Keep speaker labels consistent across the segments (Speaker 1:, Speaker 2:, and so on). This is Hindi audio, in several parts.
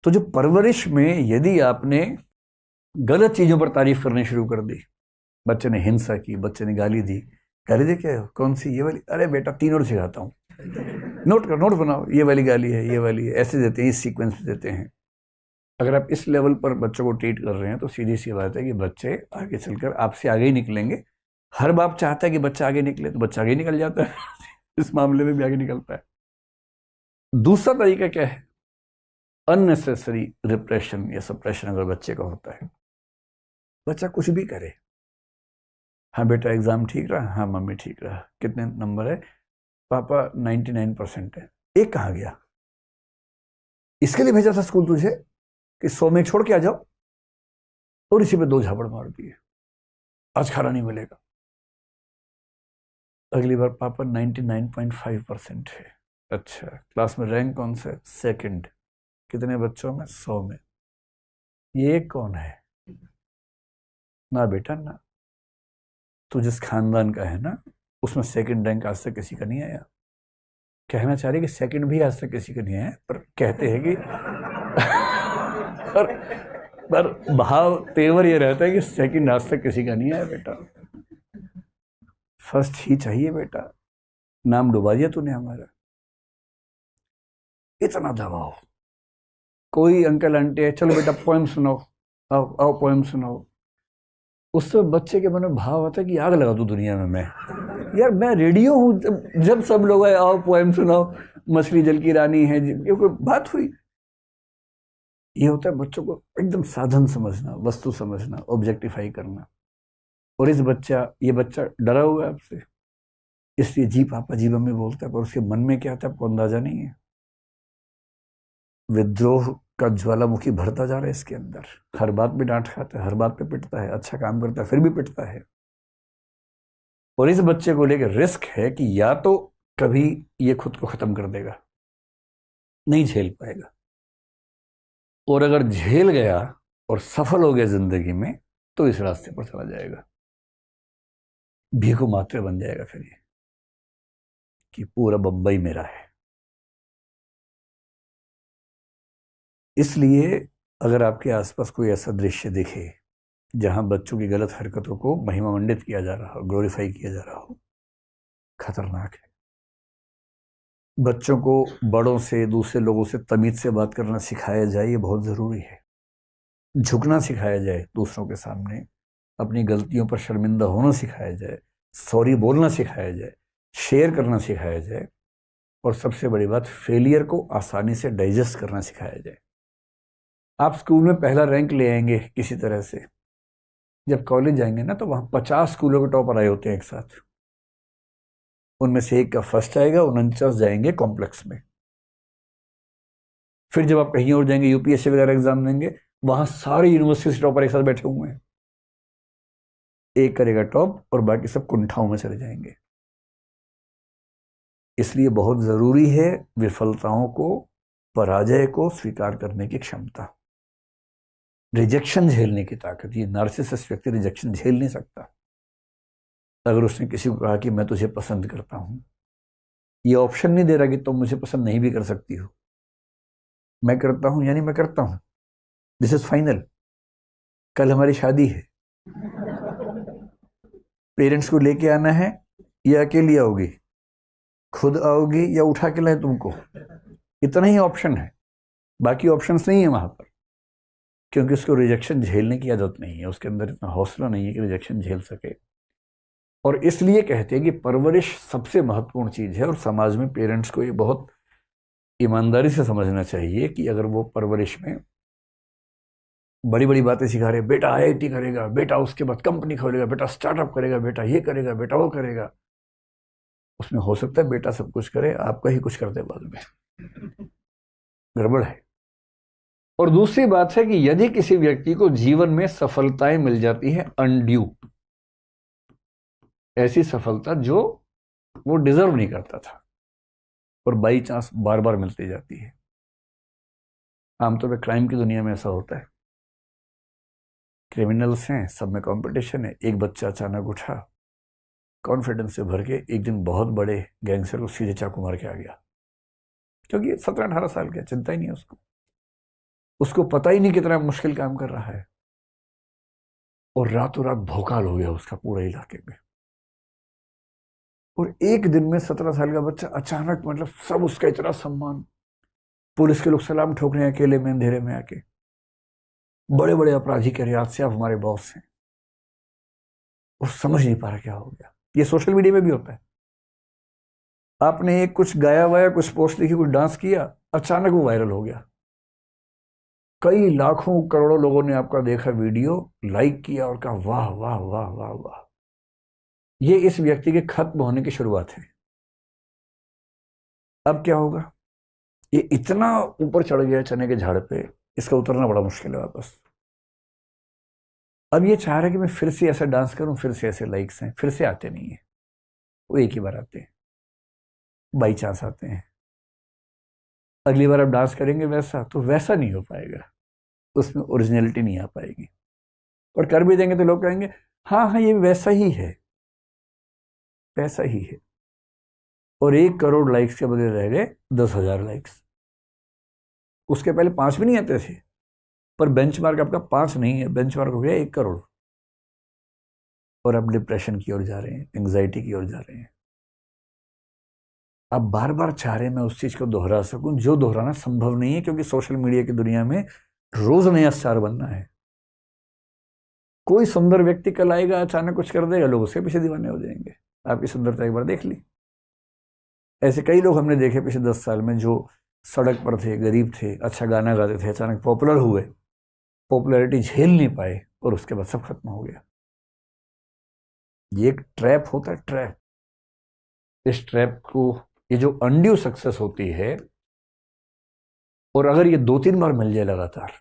Speaker 1: तो जो परवरिश में यदि आपने गलत चीजों पर तारीफ करनी शुरू कर दी, बच्चे ने हिंसा की, बच्चे ने गाली दी, गाली दे क्या कौन सी, ये वाली, अरे बेटा 3 और सिखाता हूँ, नोट कर, नोट बनाओ, ये वाली गाली है, ये वाली है, ऐसे देते हैं, इस सीक्वेंस में देते हैं। अगर आप इस लेवल पर बच्चों को ट्रीट कर रहे हैं तो सीधी सी बात है कि बच्चे आगे चलकर आपसे आगे ही निकलेंगे। हर बाप चाहता है कि बच्चा आगे निकले, तो बच्चा आगे निकल जाता है इस मामले में भी आगे निकलता है। दूसरा तरीका क्या है? अननेसेसरी रिप्रेशन या सप्रेशन अगर बच्चे का होता है, बच्चा कुछ भी करे, हाँ बेटा एग्जाम ठीक रहा, हाँ मम्मी ठीक रहा, कितने नंबर है पापा 99% है, एक कहाँ गया, इसके लिए भेजा था स्कूल तुझे कि 100 में छोड़ के आ जाओ, और इसी पे 2 झापड़ मार दिए, आज खाना नहीं मिलेगा। अगली बार पापा 99.5% है, अच्छा क्लास में रैंक कौन सा है, सेकंड, कितने बच्चों में, 100 में, ये कौन है, ना बेटा ना, तू जिस खानदान का है ना उसमें सेकंड रैंक आज तक किसी का नहीं आया। कहना चाह रही कि सेकंड भी आज तक किसी का नहीं आया, पर कहते हैं कि पर भाव तेवर ये रहता है कि सेकंड आज तक किसी का नहीं आया बेटा, फर्स्ट ही चाहिए बेटा, नाम डुबा दिया तूने हमारा। इतना दबाओ, कोई अंकल आंटी है, चलो बेटा पोएम सुनाओ, आओ आओ पोएम सुनाओ, उससे बच्चे के मन में भाव आता है कि आग लगा दूं दुनिया में मैं, यार मैं रेडियो हूँ, जब सब लोग आए आओ पोएम सुनाओ, मछली जल की रानी है, ये कोई बात हुई? ये होता है बच्चों को एकदम साधन समझना, वस्तु समझना, ऑब्जेक्टिफाई करना। और ये बच्चा डरा हुआ है आपसे, इसलिए जी पापा जी मम्मी बोलता है, पर उसके मन में क्या था आपको अंदाजा नहीं है। विद्रोह का ज्वालामुखी भरता जा रहा है इसके अंदर, हर बात में डांट खाता है, हर बात पे पिटता है, अच्छा काम करता है फिर भी पिटता है। और इस बच्चे को लेकर रिस्क है कि या तो कभी ये खुद को खत्म कर देगा, नहीं झेल पाएगा, और अगर झेल गया और सफल हो गया जिंदगी में तो इस रास्ते पर चला जाएगा, भीखु मात्र बन जाएगा फिर ये कि पूरा बंबई मेरा है। इसलिए अगर आपके आसपास कोई ऐसा दृश्य दिखे जहां बच्चों की गलत हरकतों को महिमामंडित किया जा रहा हो, ग्लोरीफाई किया जा रहा हो, खतरनाक है। बच्चों को बड़ों से, दूसरे लोगों से तमीज से बात करना सिखाया जाए, ये बहुत जरूरी है। झुकना सिखाया जाए दूसरों के सामने, अपनी गलतियों पर शर्मिंदा होना सिखाया जाए, सॉरी बोलना सिखाया जाए, शेयर करना सिखाया जाए, और सबसे बड़ी बात फेलियर को आसानी से डाइजेस्ट करना सिखाया जाए। आप स्कूल में पहला रैंक ले आएंगे किसी तरह से, जब कॉलेज जाएंगे ना तो वहां 50 स्कूलों के टॉपर आए होते हैं एक साथ, उनमें से एक का फर्स्ट आएगा, 49 जाएंगे कॉम्प्लेक्स में। फिर जब आप कहीं और जाएंगे यूपीएससी वगैरह एग्जाम देंगे, वहां सारे यूनिवर्सिटी टॉपर एक साथ बैठे हुए हैं, एक करेगा टॉप और बाकी सब कुंठाओं में चले जाएंगे। इसलिए बहुत जरूरी है विफलताओं को, पराजय को स्वीकार करने की क्षमता, रिजेक्शन झेलने की ताकत। ये नार्सिसिस्ट व्यक्ति रिजेक्शन झेल नहीं सकता। अगर उसने किसी को कहा कि मैं तुझे पसंद करता हूं, ये ऑप्शन नहीं दे रहा कि तुम मुझे पसंद नहीं भी कर सकती हो, मैं करता हूं यानी मैं करता हूं, दिस इज फाइनल, कल हमारी शादी है, पेरेंट्स को लेके आना है या अकेली आओगी, खुद आओगी या उठा के लाए तुमको, इतना ही ऑप्शन है, बाकी ऑप्शंस नहीं है वहां पर, क्योंकि उसको रिजेक्शन झेलने की आदत नहीं है, उसके अंदर इतना हौसला नहीं है कि रिजेक्शन झेल सके। और इसलिए कहते हैं कि परवरिश सबसे महत्वपूर्ण चीज है, और समाज में पेरेंट्स को ये बहुत ईमानदारी से समझना चाहिए कि अगर वो परवरिश में बड़ी बड़ी बातें सिखा रहे, बेटा आईआईटी करेगा, बेटा उसके बाद कंपनी खोलेगा, बेटा स्टार्टअप करेगा, बेटा ये करेगा, बेटा वो करेगा, उसमें हो सकता है बेटा सब कुछ करे, आपका ही कुछ कर दे बाद में, गड़बड़ है। और दूसरी बात है कि यदि किसी व्यक्ति को जीवन में सफलताएं मिल जाती है अनड्यू, ऐसी सफलता जो वो डिजर्व नहीं करता था और बाई चांस बार बार मिलती जाती है, आमतौर पर क्राइम की दुनिया में ऐसा होता है, क्रिमिनल्स हैं, सब में कंपटीशन है, एक बच्चा अचानक उठा, कॉन्फिडेंस से भर के एक दिन बहुत बड़े गैंगस्टर को सीधे चाकू मार के आ गया, क्योंकि 17-18 साल का, चिंता ही नहीं है उसको, उसको पता ही नहीं कितना मुश्किल काम कर रहा है, और रातों रात भौकाल हो गया उसका पूरे इलाके में। और एक दिन में 17 साल का बच्चा अचानक, मतलब सब उसका इतना सम्मान, पुलिस के लोग सलाम ठोक रहे हैं अकेले में अंधेरे में आके, बड़े बड़े अपराधी कह रहे आज से आप हमारे बॉस हैं। वो समझ नहीं पा रहा क्या हो गया। ये सोशल मीडिया में भी होता है। आपने एक कुछ गाया वाया, कुछ पोस्ट लिखी, कुछ डांस किया, अचानक वो वायरल हो गया, कई लाखों करोड़ों लोगों ने आपका देखा वीडियो, लाइक किया और कहा वाह वाह वाह वाह वाह। ये इस व्यक्ति के खत्म होने की शुरुआत है। अब क्या होगा? ये इतना ऊपर चढ़ गया चने के झाड़ पे, इसका उतरना बड़ा मुश्किल है वापस। अब ये चाह रहा है कि मैं फिर से ऐसा डांस करूं, फिर से ऐसे लाइक्स हैं, फिर से आते नहीं है, वो एक ही बार आते हैं, बाई चांस आते हैं। अगली बार आप डांस करेंगे वैसा, तो वैसा नहीं हो पाएगा, उसमें ओरिजिनलिटी नहीं आ पाएगी। और कर भी देंगे तो लोग कहेंगे हाँ हाँ ये वैसा ही है, वैसा ही है। और 1 करोड़ लाइक्स के बदले रह गए 10,000 लाइक्स। उसके पहले 5 भी नहीं आते थे, पर बेंचमार्क आपका 5 नहीं है, बेंचमार्क हो गया 1 करोड़। और आप डिप्रेशन की ओर जा रहे हैं, एंग्जाइटी की ओर जा रहे हैं। आप बार बार चाह रहे हैं मैं उस चीज को दोहरा सकूं, जो दोहराना संभव नहीं है, क्योंकि सोशल मीडिया की दुनिया में रोज नया स्टार बनना है। कोई सुंदर व्यक्ति कल आएगा, अचानक कुछ कर देगा, लोग उसके पीछे दीवाने हो जाएंगे। आपकी सुंदरता एक बार देख ली। ऐसे कई लोग हमने देखे पिछले 10 साल में, जो सड़क पर थे, गरीब थे, अच्छा गाना गाते थे, अचानक पॉपुलर हुए, पॉपुलैरिटी झेल नहीं पाए और उसके बाद सब खत्म हो गया। ये एक ट्रैप होता है, ट्रैप। इस ट्रैप को, ये जो अनड्यू सक्सेस होती है, और अगर ये 2-3 बार मिल जाए लगातार,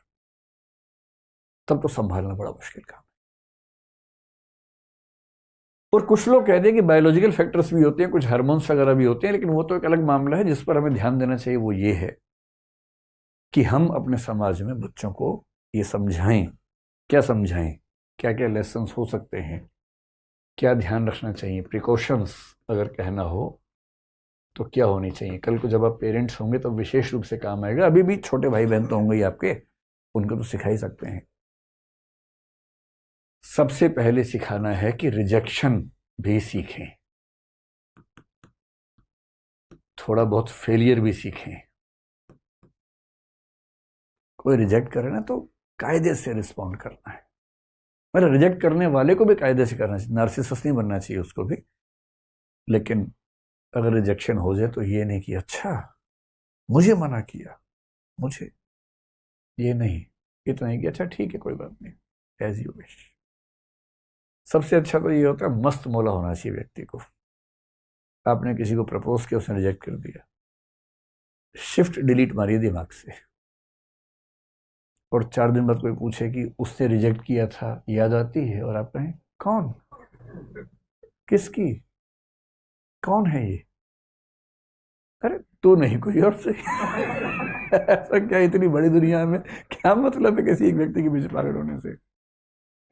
Speaker 1: तब तो संभालना बड़ा मुश्किल काम है। और कुछ लोग कहते हैं कि बायोलॉजिकल फैक्टर्स भी होते हैं, कुछ हार्मोन्स वगैरह भी होते हैं, लेकिन वो तो एक अलग मामला है जिस पर हमें ध्यान देना चाहिए। वो ये है कि हम अपने समाज में बच्चों को ये समझाएं, क्या समझाएं, क्या क्या लेसन्स हो सकते हैं, क्या ध्यान रखना चाहिए, प्रिकॉशंस अगर कहना हो तो क्या होनी चाहिए। कल को जब आप पेरेंट्स होंगे तो विशेष रूप से काम आएगा। अभी भी छोटे भाई बहन तो होंगे ही आपके, उनको तो सिखा ही सकते हैं। सबसे पहले सिखाना है कि रिजेक्शन भी सीखें, थोड़ा बहुत फेलियर भी सीखें। कोई रिजेक्ट करे ना तो कायदे से रिस्पॉन्ड करना है, मतलब रिजेक्ट करने वाले को भी कायदे से करना चाहिए, नार्सिसिस्ट नहीं बनना चाहिए उसको भी। लेकिन अगर रिजेक्शन हो जाए तो ये नहीं कि अच्छा मुझे मना किया, मुझे ये नहीं, इतना ही कि अच्छा ठीक है कोई बात नहीं, एज यू विश। सबसे अच्छा तो ये होता है मस्त मौला होना चाहिए व्यक्ति को। आपने किसी को प्रपोज किया, उसने रिजेक्ट कर दिया, शिफ्ट डिलीट मारिए दिमाग से। और 4 दिन बाद कोई पूछे कि उसने रिजेक्ट किया था, याद आती है? और आप कहें कौन, किसकी, कौन है ये? अरे तू नहीं, कोई और से। ऐसा क्या, इतनी बड़ी दुनिया में क्या मतलब है किसी एक व्यक्ति के पीछे पागल होने से?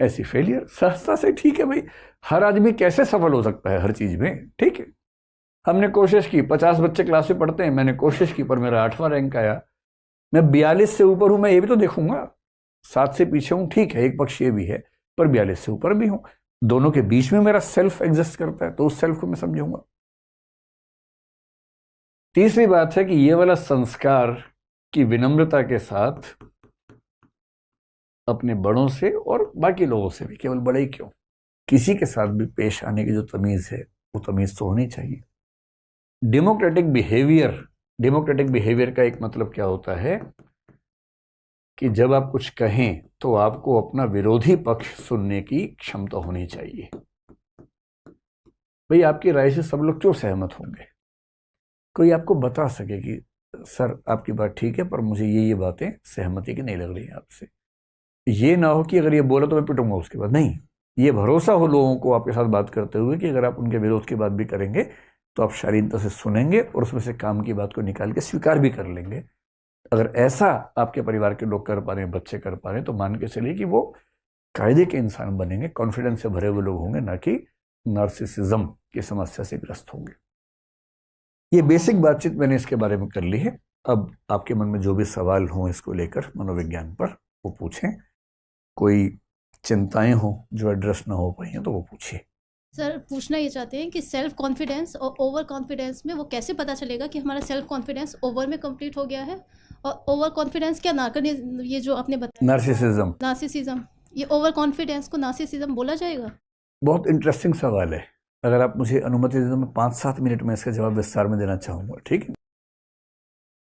Speaker 1: ऐसी फेलियर सहजता से, ठीक है भाई, हर आदमी कैसे सफल हो सकता है हर चीज में, ठीक है। हमने कोशिश की, 50 बच्चे क्लास में पढ़ते हैं, मैंने कोशिश की पर मेरा 8वां रैंक आया। मैं 42 से ऊपर हूं, मैं ये भी तो देखूंगा। 7 से पीछे हूं, ठीक है, एक पक्ष ये भी है, पर 42 से ऊपर भी हूं। दोनों के बीच में मेरा सेल्फ एग्जिस्ट करता है, तो उस सेल्फ को मैं समझूंगा। तीसरी बात है कि ये वाला संस्कार की विनम्रता के साथ अपने बड़ों से और बाकी लोगों से भी, केवल बड़े ही क्यों, किसी के साथ भी पेश आने की जो तमीज है, वो तमीज तो होनी चाहिए। डेमोक्रेटिक बिहेवियर का एक मतलब क्या होता है कि जब आप कुछ कहें तो आपको अपना विरोधी पक्ष सुनने की क्षमता होनी चाहिए। भाई आपकी राय से सब लोग क्यों सहमत होंगे? कोई आपको बता सके कि सर आपकी बात ठीक है, पर मुझे ये बातें सहमति की नहीं लग रही है आपसे। ये ना हो कि अगर ये बोला तो मैं पिटूंगा उसके बाद, नहीं। ये भरोसा हो लोगों को आपके साथ बात करते हुए कि अगर आप उनके विरोध की बात भी करेंगे तो आप शालीनता से सुनेंगे और उसमें से काम की बात को निकाल के स्वीकार भी कर लेंगे। अगर ऐसा आपके परिवार के लोग कर पा रहे हैं, बच्चे कर पा रहे हैं, तो मान के चलिए कि वो कायदे के इंसान बनेंगे, कॉन्फिडेंस से भरे हुए लोग होंगे, ना कि नार्सिसिज्म की समस्या से ग्रस्त होंगे। ये बेसिक बातचीत मैंने इसके बारे में कर ली है। अब आपके मन में जो भी सवाल हों इसको लेकर मनोविज्ञान पर, वो पूछें। कोई चिंताएं हों जो एड्रेस ना हो पाई हैं तो वो पूछिए।
Speaker 2: सर पूछना ये चाहते हैं कि सेल्फ कॉन्फिडेंस और ओवर कॉन्फिडेंस में वो कैसे पता चलेगा कि हमारा सेल्फ कॉन्फिडेंस ओवर में कंप्लीट हो गया है, और ओवर कॉन्फिडेंस क्या ना करने, ये जो आपने बताया
Speaker 1: नार्सिसिज्म।
Speaker 2: नार्सिसिज्म, ये ओवर कॉन्फिडेंस को नार्सिसिज्म बोला जाएगा?
Speaker 1: बहुत इंटरेस्टिंग सवाल है। अगर आप मुझे अनुमति दें तो मैं 5-7 मिनट में इसका जवाब विस्तार में देना चाहूँगा, ठीक है।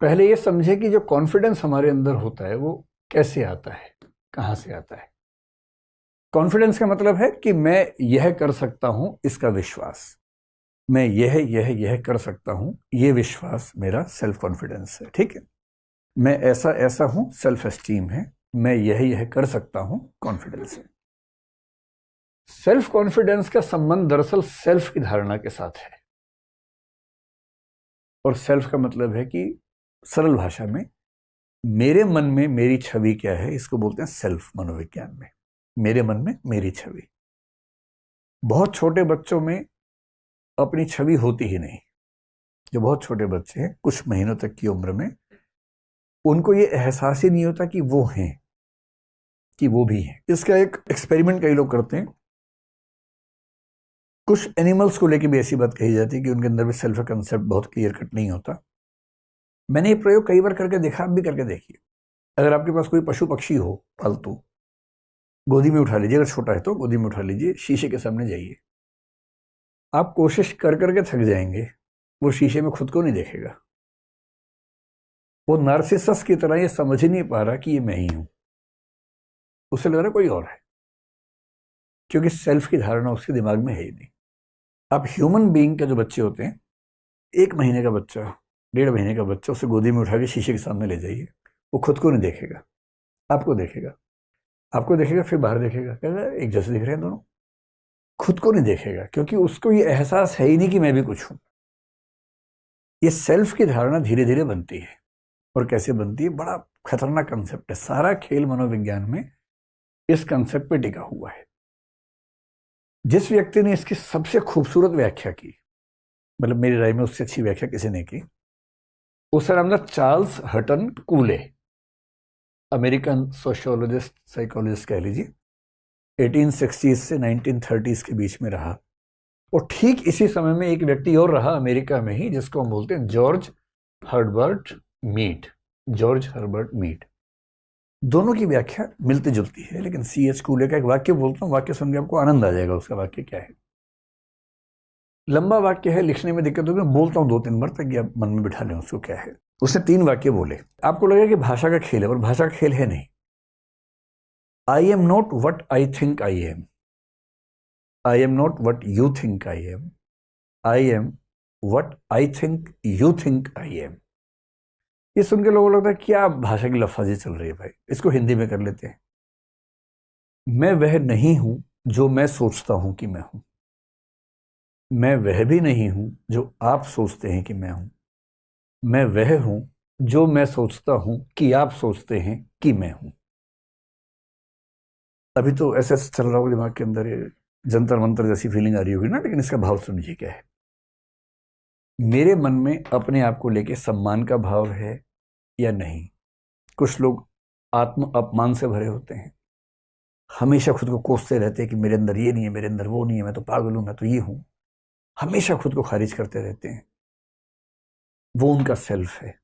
Speaker 1: पहले ये समझे कि जो कॉन्फिडेंस हमारे अंदर होता है वो कैसे आता है, कहाँ से आता है। कॉन्फिडेंस का मतलब है कि मैं यह कर सकता हूं, इसका विश्वास। मैं यह कर सकता हूं, ये विश्वास मेरा सेल्फ कॉन्फिडेंस है, ठीक है। मैं ऐसा ऐसा हूं, सेल्फ एस्टीम है। मैं यह कर सकता हूं, कॉन्फिडेंस है। सेल्फ कॉन्फिडेंस का संबंध दरअसल सेल्फ की धारणा के साथ है। और सेल्फ का मतलब है कि सरल भाषा में मेरे मन में मेरी छवि क्या है, इसको बोलते हैं सेल्फ मनोविज्ञान में। मेरे मन में मेरी छवि। बहुत छोटे बच्चों में अपनी छवि होती ही नहीं। जो बहुत छोटे बच्चे हैं, कुछ महीनों तक की उम्र में, उनको ये एहसास ही नहीं होता कि वो हैं, कि वो भी हैं। इसका एक एक्सपेरिमेंट कई लोग करते हैं। कुछ एनिमल्स को लेकर भी ऐसी बात कही जाती है कि उनके अंदर भी सेल्फ कंसेप्ट बहुत क्लियर कट नहीं होता। मैंने ये प्रयोग कई बार करके देखा, आप भी करके देखिए। अगर आपके पास कोई पशु पक्षी हो पालतू, गोदी में उठा लीजिए। अगर छोटा है तो गोदी में उठा लीजिए, शीशे के सामने जाइए। आप कोशिश कर करके थक जाएंगे, वो शीशे में खुद को नहीं देखेगा। वो नार्सिसस की तरह ये समझ ही नहीं पा रहा कि ये मैं ही हूं। उसे लग रहा कोई और है, क्योंकि सेल्फ की धारणा उसके दिमाग में है ही नहीं। अब ह्यूमन बीइंग के जो बच्चे होते हैं, 1 महीने का बच्चा, 1.5 महीने का बच्चा, उसे गोदी में उठा के शीशे के सामने ले जाइए। वो खुद को नहीं देखेगा, आपको देखेगा। आपको देखेगा, फिर बाहर देखेगा, कहेगा एक जैसे दिख रहे हैं दोनों। खुद को नहीं देखेगा, क्योंकि उसको ये एहसास है ही नहीं कि मैं भी कुछ हूं। ये सेल्फ की धारणा धीरे धीरे बनती है। और कैसे बनती है, बड़ा खतरनाक कंसेप्ट है। सारा खेल मनोविज्ञान में इस कंसेप्ट पे टिका हुआ है। जिस व्यक्ति ने इसकी सबसे खूबसूरत व्याख्या की, मतलब मेरी राय में उससे अच्छी व्याख्या किसी ने की, उसका नाम था चार्ल्स हटन कूले। अमेरिकन सोशियोलॉजिस्ट, साइकोलॉजिस्ट कह लीजिए। 1860 से 1930 के बीच में रहा। और ठीक इसी समय में एक व्यक्ति और रहा अमेरिका में ही, जिसको हम बोलते हैं George Herbert Mead. George Herbert Mead. दोनों की व्याख्या मिलती जुलती है, लेकिन C.H. कूले का एक वाक्य बोलता हूँ, वाक्य सुन के आपको आनंद आ जाएगा। उसका वाक्य क्या है? लंबा वाक्य है, लिखने में दिक्कत होगी, मैं बोलता हूँ 2-3 बार ताकि आप मन में बिठा लें उसको। क्या है? उसने 3 वाक्य बोले। आपको लगेगा कि भाषा का खेल है, पर भाषा का खेल है नहीं। I am not what I think I am. I am not what you think I am. I am what I think you think I am. ये सुन के लोगों को लगता है क्या भाषा की लफाजी चल रही है भाई, इसको हिंदी में कर लेते हैं। मैं वह नहीं हूं जो मैं सोचता हूं कि मैं हूं। मैं वह भी नहीं हूं जो आप सोचते हैं कि मैं हूं। मैं वह हूं जो मैं सोचता हूं कि आप सोचते हैं कि मैं हूं। अभी तो ऐसे चल रहा होगा दिमाग के अंदर, ये जंतर मंतर जैसी फीलिंग आ रही होगी ना, लेकिन इसका भाव समझिए क्या है। मेरे मन में अपने आप को लेके सम्मान का भाव है या नहीं। कुछ लोग आत्म अपमान से भरे होते हैं, हमेशा खुद को कोसते रहते हैं कि मेरे अंदर ये नहीं है, मेरे अंदर वो नहीं है, मैं तो पागल हूं, मैं तो ये हूं। हमेशा खुद को खारिज करते रहते हैं। वो उनका सेल्फ है।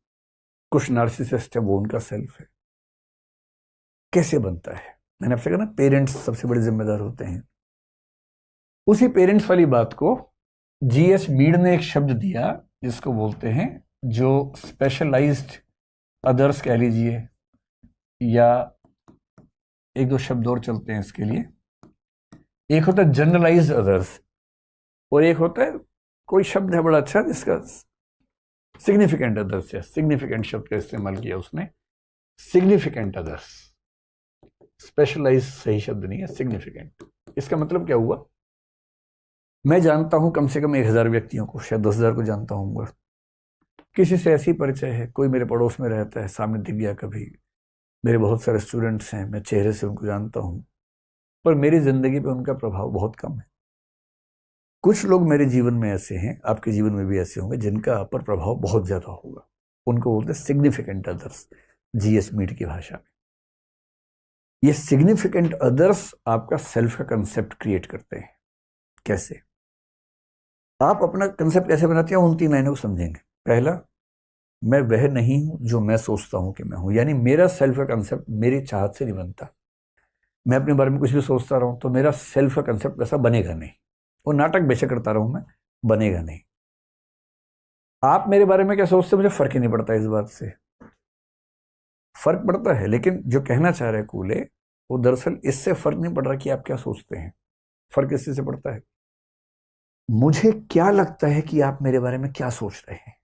Speaker 1: कुछ नार्सिसिस्ट है, वो उनका सेल्फ है। कैसे बनता है? मैंने आपसे कहा ना, पेरेंट्स सबसे बड़े जिम्मेदार होते हैं। उसी पेरेंट्स वाली बात को G.H. मीड ने एक शब्द दिया, जिसको बोलते हैं, जो स्पेशलाइज्ड अदर्स कह लीजिए, या 1-2 शब्द और चलते हैं इसके लिए। एक होता है जनरलाइज्ड अदर्स, और एक होता है, कोई शब्द है बड़ा अच्छा जिसका सिग्निफिकेंट अदर्स है। सिग्निफिकेंट शब्द का इस्तेमाल किया उसने, सिग्निफिकेंट अदर्स। स्पेशलाइज सही शब्द नहीं है, सिग्निफिकेंट। इसका मतलब क्या हुआ? मैं जानता हूं कम से कम 1000 व्यक्तियों को, शायद 10,000 को जानता हूँ। किसी से ऐसी परिचय है, कोई मेरे पड़ोस में रहता है, सामने दिख गया कभी। मेरे बहुत सारे स्टूडेंट्स हैं, मैं चेहरे से उनको जानता हूं, पर मेरी जिंदगी पे उनका प्रभाव बहुत कम है। कुछ लोग मेरे जीवन में ऐसे हैं, आपके जीवन में भी ऐसे होंगे, जिनका आप पर प्रभाव बहुत ज्यादा होगा। उनको बोलते हैं सिग्निफिकेंट अदर्स, जीएस मीट की भाषा में। ये सिग्निफिकेंट अदर्स आपका सेल्फ का कंसेप्ट क्रिएट करते हैं। कैसे? आप अपना कंसेप्ट कैसे बनाते हैं, उन 3 लाइनों को समझेंगे। पहला, मैं वह नहीं हूं जो मैं सोचता हूं कि मैं हूं, यानी मेरा सेल्फ का कंसेप्ट मेरी चाहत से नहीं बनता। मैं अपने बारे में कुछ भी सोचता रहूं तो मेरा सेल्फ का कंसेप्ट वैसा बनेगा नहीं। वो नाटक बेशक करता रहूं मैं, बनेगा नहीं। आप मेरे बारे में क्या सोचते हैं मुझे फर्क ही नहीं पड़ता, इस बात से फर्क पड़ता है, लेकिन जो कहना चाह रहे कूले, वो दरअसल इससे फर्क नहीं पड़ रहा कि आप क्या सोचते हैं। फर्क इसी से पड़ता है, मुझे क्या लगता है कि आप मेरे बारे में क्या सोच रहे हैं।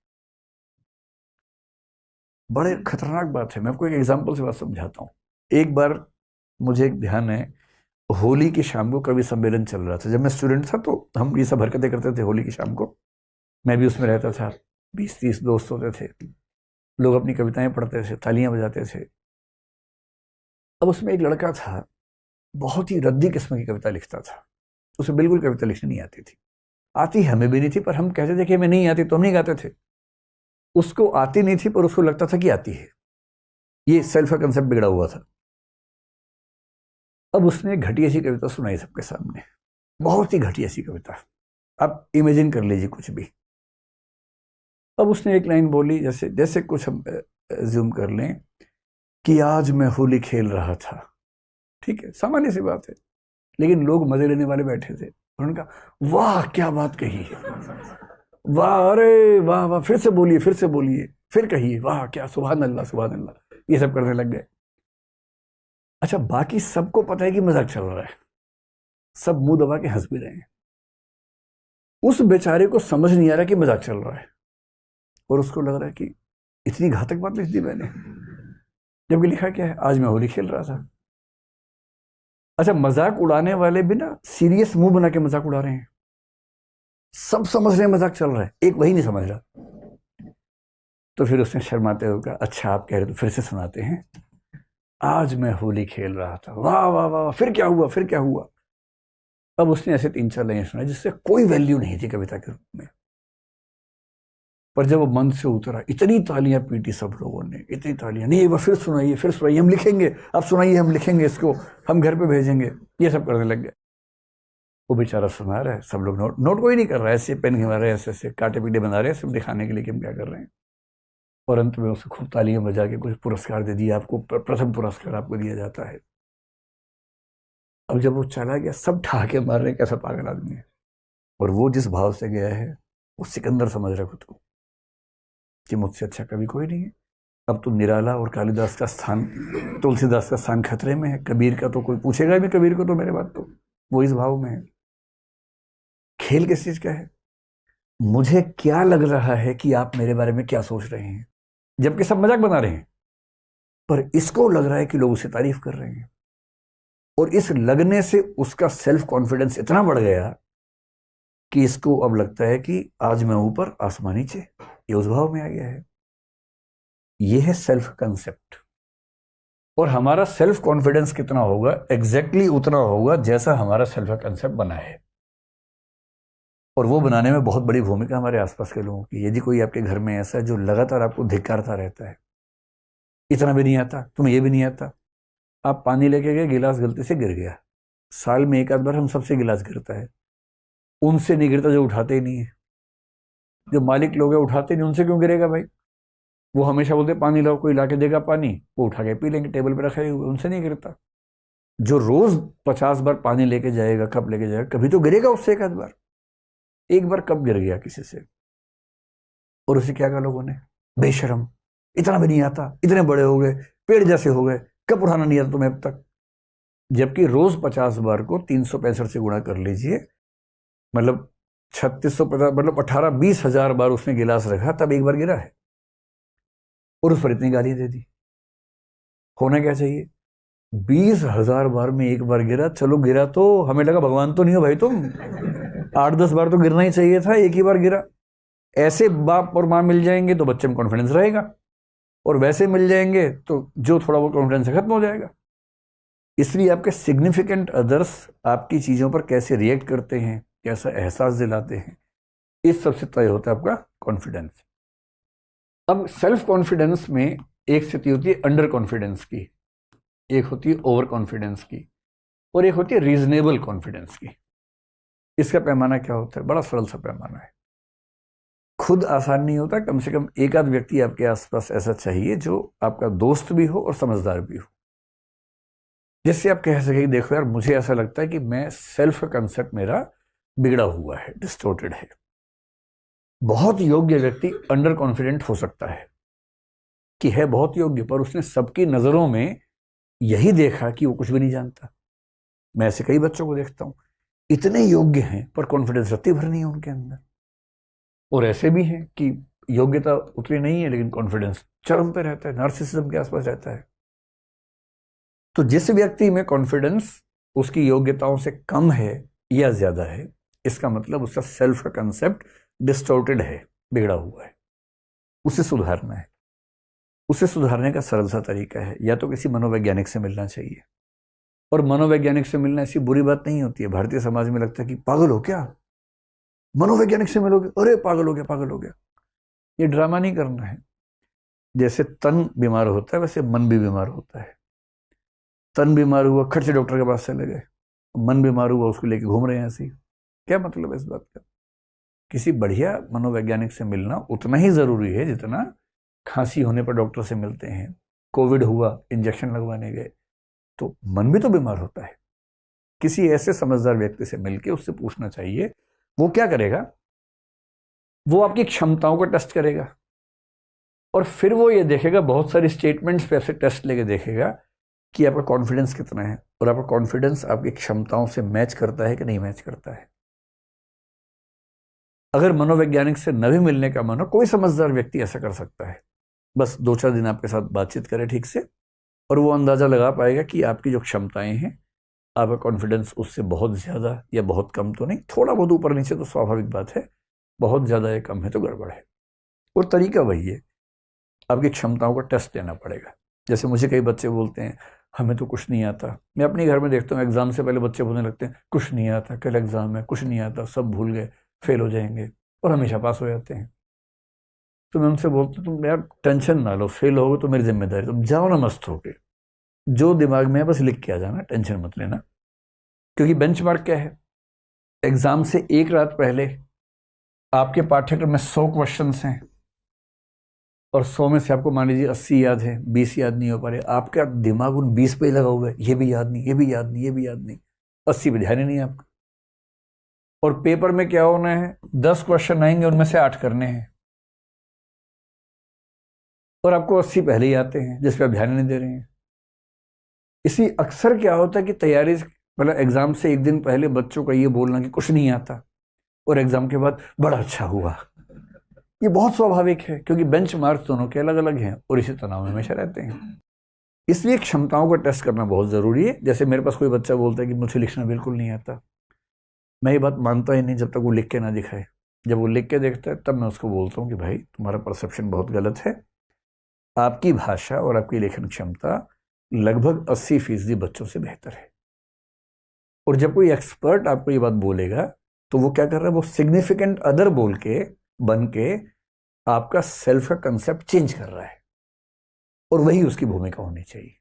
Speaker 1: बड़े खतरनाक बात है। मैं आपको एक एग्जांपल से बात समझाता हूँ। एक बार मुझे एक ध्यान है, होली की शाम को कवि सम्मेलन चल रहा था। जब मैं स्टूडेंट था तो हम ये सब हरकतें करते थे होली की शाम को, मैं भी उसमें रहता था। 20-30 दोस्त होते थे, लोग अपनी कविताएं पढ़ते थे, तालियां बजाते थे। अब उसमें एक लड़का था, बहुत ही रद्दी किस्म की कविता लिखता था। उसे बिल्कुल कविता लिखनी नहीं आती थी, आती हमें भी नहीं थी, पर हम कहते थे कि हमें नहीं आती तो हम नहीं गाते थे। उसको आती नहीं थी पर उसको लगता था कि आती है। ये सेल्फ का कंसेप्ट बिगड़ा हुआ था। अब उसने घटिया सी कविता सुनाई सबके सामने, बहुत ही घटिया सी कविता। अब इमेजिन कर लीजिए कुछ भी। अब उसने एक लाइन बोली, जैसे जैसे कुछ हम ज्यूम कर लें कि आज मैं होली खेल रहा था। ठीक है, सामान्य सी बात है, लेकिन लोग मजे लेने वाले बैठे थे। उन्होंने कहा वाह क्या बात कही है, वाह, अरे वाह वाह, फिर से बोलिए, फिर से बोलिए, फिर कहिए, वाह क्या, सुभान अल्लाह सुभान अल्लाह, ये सब करने लग गए। अच्छा, बाकी सबको पता है कि मजाक चल रहा है, सब मुंह दबा के हंस भी रहे हैं। उस बेचारे को समझ नहीं आ रहा कि मजाक चल रहा है, और उसको लग रहा है कि इतनी घातक बात लिख दी मैंने, जबकि लिखा क्या है, आज मैं होली खेल रहा था। अच्छा, मजाक उड़ाने वाले भी ना सीरियस मुंह बना के मजाक उड़ा रहे हैं। सब समझ रहे हैं मजाक चल रहा है, एक वही नहीं समझ रहा। तो फिर उसने शर्माते हुए कहा, अच्छा आप कह रहे तो फिर से सुनाते हैं, आज मैं होली खेल रहा था, वाह वाह वाह, फिर क्या हुआ, फिर क्या हुआ। अब उसने ऐसे 3-4 लाइनें सुनाई जिससे कोई वैल्यू नहीं थी कविता के रूप में, पर जब वो मन से उतरा, इतनी तालियां पीटी सब लोगों ने, इतनी तालियां, नहीं एक बार फिर सुनाइए, फिर सुनाइए, हम लिखेंगे, अब सुनाइए, हम लिखेंगे इसको, हम घर पे भेजेंगे, ये सब करने लग गए। वो बेचारा सुना रहा है, सब लोग नोट कोई नहीं कर रहा है, ऐसे पेन घिमा रहे हैं, ऐसे ऐसे काटे पीटे बना रहे हैं, सिर्फ दिखाने के लिए कि हम क्या कर रहे हैं। और अंत में उसे खूब तालियां बजा के कुछ पुरस्कार दे दिया। आपको प्रथम पुरस्कार आपको दिया जाता है। अब जब वो चला गया, सब ठहाके मार रहे हैं, कैसा पागल आदमी है। और वो जिस भाव से गया है, वो सिकंदर समझ रहा खुद को कि मुझसे अच्छा कभी कोई नहीं है। अब तो निराला और कालिदास का स्थान, तुलसीदास का स्थान खतरे में है। कबीर का तो कोई पूछेगा भी, कबीर को तो मेरे बात, तो वो इस भाव में है। खेल किस चीज का है, मुझे क्या लग रहा है कि आप मेरे बारे में क्या सोच रहे हैं, जबकि सब मजाक बना रहे हैं, पर इसको लग रहा है कि लोग उसे तारीफ कर रहे हैं। और इस लगने से उसका सेल्फ कॉन्फिडेंस इतना बढ़ गया कि इसको अब लगता है कि आज मैं ऊपर आसमान नीचे, ये उस भाव में आ गया है। यह है सेल्फ कंसेप्ट। और हमारा सेल्फ कॉन्फिडेंस कितना होगा, एग्जैक्टली उतना होगा जैसा हमारा सेल्फ कंसेप्ट बना है। और वो बनाने में बहुत बड़ी भूमिका हमारे आसपास के लोगों की। यदि कोई आपके घर में ऐसा है जो लगातार आपको धिक्कारता रहता है, इतना भी नहीं आता, तुम्हें ये भी नहीं आता, आप पानी लेके गए, गिलास गलती से गिर गया, साल में एक आध बार हम सबसे गिलास गिरता है, उनसे नहीं गिरता जो उठाते ही नहीं है। जो मालिक लोग हैं उठाते नहीं, उनसे क्यों गिरेगा भाई। वो हमेशा बोलते पानी लाओ, कोई लाके देगा पानी, वो उठा के पी लेंगे, टेबल पे रखे हुए, उनसे नहीं गिरता। जो रोज 50 बार पानी लेके जाएगा, कब लेके जाएगा, कभी तो गिरेगा उससे एक आध बार। एक बार कब गिर गया किसी से, और उसे क्या कहा लोगों ने, बेशरम, इतना भी नहीं आता, इतने बड़े हो गए, पेड़ जैसे हो गए, कब उठाना नहीं आता तुम्हें अब तक। जबकि रोज 50 बार को 365 से गुणा कर लीजिए, मतलब 3650, मतलब 18-20 हजार बार उसने गिलास रखा, तब एक बार गिरा है, और उस पर इतनी गाली दे दी। होना क्या चाहिए, 20,000 बार में एक बार गिरा, चलो गिरा तो हमें लगा भगवान तो नहीं हो भाई तुम, 8-10 बार तो गिरना ही चाहिए था, एक ही बार गिरा। ऐसे बाप और माँ मिल जाएंगे तो बच्चे में कॉन्फिडेंस रहेगा, और वैसे मिल जाएंगे तो जो थोड़ा बहुत कॉन्फिडेंस खत्म हो जाएगा। इसलिए आपके सिग्निफिकेंट अदर्स आपकी चीज़ों पर कैसे रिएक्ट करते हैं, कैसा एहसास दिलाते हैं, इस सबसे तय होता है आपका कॉन्फिडेंस। अब सेल्फ कॉन्फिडेंस में एक स्थिति होती है अंडर कॉन्फिडेंस की, एक होती है ओवर कॉन्फिडेंस की, और एक होती है रीजनेबल कॉन्फिडेंस की। इसका पैमाना क्या होता है? बड़ा सरल सा पैमाना है। खुद आसान नहीं होता, कम से कम एक आध व्यक्ति आपके आसपास ऐसा चाहिए जो आपका दोस्त भी हो और समझदार भी हो, जिससे आप कह सके देखो यार, मुझे ऐसा लगता है कि मैं सेल्फ का कंसेप्ट मेरा बिगड़ा हुआ है, डिस्टॉर्टेड है। बहुत योग्य व्यक्ति अंडर कॉन्फिडेंट हो सकता है कि है बहुत योग्य, पर उसने सबकी नजरों में यही देखा कि वो कुछ भी नहीं जानता। मैं ऐसे कई बच्चों को देखता हूं, इतने योग्य हैं पर कॉन्फिडेंस रत्ती भर नहीं है उनके अंदर। और ऐसे भी हैं कि योग्यता उतनी नहीं है लेकिन कॉन्फिडेंस चरम पे रहता है, नार्सिसिज्म के आसपास रहता है। तो जिस व्यक्ति में कॉन्फिडेंस उसकी योग्यताओं से कम है या ज्यादा है, इसका मतलब उसका सेल्फ का कंसेप्ट डिस्टॉर्टेड है, बिगड़ा हुआ है। उसे सुधारना है। उसे सुधारने का सरल सा तरीका है, या तो किसी मनोवैज्ञानिक से मिलना चाहिए। और मनोवैज्ञानिक से मिलना ऐसी बुरी बात नहीं होती है। भारतीय समाज में लगता है कि पागल हो क्या, मनोवैज्ञानिक से मिलोगे, अरे पागल हो गया, पागल हो गया। ये ड्रामा नहीं करना है। जैसे तन बीमार होता है वैसे मन भी बीमार होता है। तन बीमार हुआ, खट से डॉक्टर के पास चले गए, मन बीमार हुआ उसको लेके घूम रहे हैं ऐसे ही। क्या मतलब है इस बात का? किसी बढ़िया मनोवैज्ञानिक से मिलना उतना ही जरूरी है जितना खांसी होने पर डॉक्टर से मिलते हैं, कोविड हुआ इंजेक्शन लगवाने गए, तो मन भी तो बीमार होता है। किसी ऐसे समझदार व्यक्ति से मिलके उससे पूछना चाहिए। वो क्या करेगा? वो आपकी क्षमताओं को टेस्ट करेगा और फिर वो ये देखेगा, बहुत सारी स्टेटमेंट्स पे ऐसे टेस्ट लेके देखेगा कि आपका कॉन्फिडेंस कितना है और आपका कॉन्फिडेंस आपकी क्षमताओं से मैच करता है कि नहीं मैच करता है। अगर मनोवैज्ञानिक से न भी मिलने का मन हो, कोई समझदार व्यक्ति ऐसा कर सकता है। बस 2-4 दिन आपके साथ बातचीत करे ठीक से, और वो अंदाजा लगा पाएगा कि आपकी जो क्षमताएं हैं, आपका कॉन्फिडेंस उससे बहुत ज्यादा या बहुत कम तो नहीं, थोड़ा बहुत ऊपर नीचे तो स्वाभाविक बात है, बहुत ज्यादा या कम है तो गड़बड़ है। और तरीका वही है, आपकी क्षमताओं का टेस्ट लेना पड़ेगा। जैसे मुझे कई बच्चे बोलते हैं हमें तो कुछ नहीं आता। मैं अपने घर में देखता हूँ एग्जाम से पहले बच्चे बोलने लगते हैं कुछ नहीं आता, कल एग्जाम है, कुछ नहीं आता, सब भूल गए, फेल हो जाएंगे, और हमेशा पास हो जाते हैं। तो मैं उनसे बोलता हूँ तुम यार टेंशन ना लो, फेल होगे तो मेरी जिम्मेदारी, तुम जाओ ना मस्त होके, जो दिमाग में है बस लिख के आ जाना, टेंशन मत लेना। क्योंकि बेंचमार्क क्या है? एग्जाम से एक रात पहले आपके पाठ्यक्रम में 100 क्वेश्चंस हैं और 100 में से आपको मान लीजिए 80 याद है, 20 याद नहीं हो पा रहे, आपका दिमाग उन 20 पे ही लगा हुआ है, ये भी याद नहीं, ये भी याद नहीं, ये भी याद नहीं, 80 पे ध्यान ही नहीं है आपका। और पेपर में क्या होना है, 10 क्वेश्चन आएंगे, उनमें से 8 करने हैं, और आपको 80 पहले ही आते हैं जिस पे आप ध्यान नहीं दे रहे हैं। इसी अक्सर क्या होता है कि तैयारी मतलब एग्जाम से एक दिन पहले बच्चों का ये बोलना कि कुछ नहीं आता, और एग्जाम के बाद बड़ा अच्छा हुआ, ये बहुत स्वाभाविक है क्योंकि बेंचमार्क दोनों के अलग अलग हैं और इसी तनाव में हमेशा रहते हैं। इसलिए क्षमताओं को टेस्ट करना बहुत जरूरी है। जैसे मेरे पास कोई बच्चा बोलता है कि मुझे लिखना बिल्कुल नहीं आता, मैं ये बात मानता ही नहीं जब तक वो लिख के ना दिखाए। जब वो लिख के देखता है तब मैं उसको बोलता हूँ कि भाई तुम्हारा परसेप्शन बहुत गलत है, आपकी भाषा और आपकी लेखन क्षमता लगभग 80% बच्चों से बेहतर है। और जब कोई एक्सपर्ट आपको ये बात बोलेगा तो वो क्या कर रहा है, वो सिग्निफिकेंट अदर बोल के बन के आपका सेल्फ का कंसेप्ट चेंज कर रहा है, और वही उसकी भूमिका होनी चाहिए।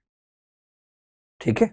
Speaker 1: ठीक है।